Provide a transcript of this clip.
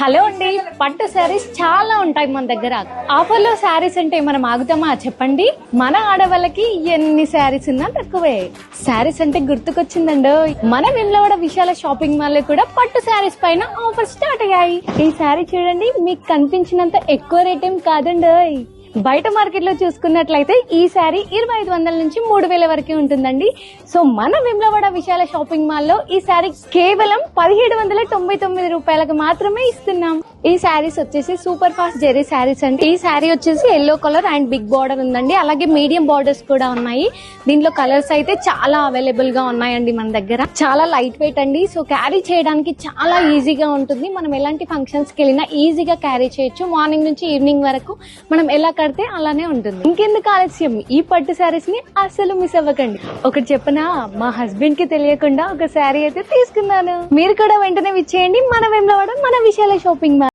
Hello అండి, పట్టు శారీస్ చాలా ఉంటాయి మన దగ్గర. ఆఫర్ లో శారీస్ అంటే మనం ఆగుతామా చెప్పండి? మన ఆడవాళ్ళకి ఎన్ని శారీస్ ఉన్నా తక్కువే. శారీస్ అంటే గుర్తుకొచ్చిందండో, మన వేములవాడ విశాల షాపింగ్ మాల్ లో కూడా పట్టు శారీస్ పైన ఆఫర్ స్టార్ట్ అయ్యాయి. ఈ శారీ చూడండి, మీకు కనిపించినంత ఎక్కువ రేట్ ఏం కాదండోయ్. బయట మార్కెట్ లో చూసుకున్నట్లయితే ఈ శారీ 2500 నుంచి 3000 వరకు ఉంటుందండి. సో మన వేములవాడ విశాల షాపింగ్ మాల్ లో ఈ శారీ కేవలం 1799 రూపాయలకు మాత్రమే ఇస్తున్నాం. ఈ శారీస్ వచ్చేసి సూపర్ ఫాస్ట్ జెరీ శారీస్ అండి. ఈ శారీ వచ్చేసి yellow colour and big border ఉందండి, అలాగే మీడియం బార్డర్స్ కూడా ఉన్నాయి. దీంట్లో కలర్స్ అయితే చాలా అవైలబుల్ గా ఉన్నాయండి మన దగ్గర. చాలా లైట్ వెయిట్ అండి, సో క్యారీ చేయడానికి చాలా ఈజీగా ఉంటుంది. మనం ఎలాంటి ఫంక్షన్స్ కి వెళ్ళినా ఈజీగా క్యారీ చేయొచ్చు. మార్నింగ్ నుంచి ఈవినింగ్ వరకు మనం ఎలా కడితే అలానే ఉంటుంది. ఇంకెందుకు ఆలస్యం, ఈ పట్టు శారీస్ ని అస్సలు మిస్ అవ్వకండి. ఒకటి చెప్పనా, మా హస్బెండ్ కి తెలియకుండా ఒక శారీ అయితే తీసుకున్నాను. మీరు కూడా వెంటనే విచ్చేయండి మన వేములవాడ మన విశాల షాపింగ్ మాల్.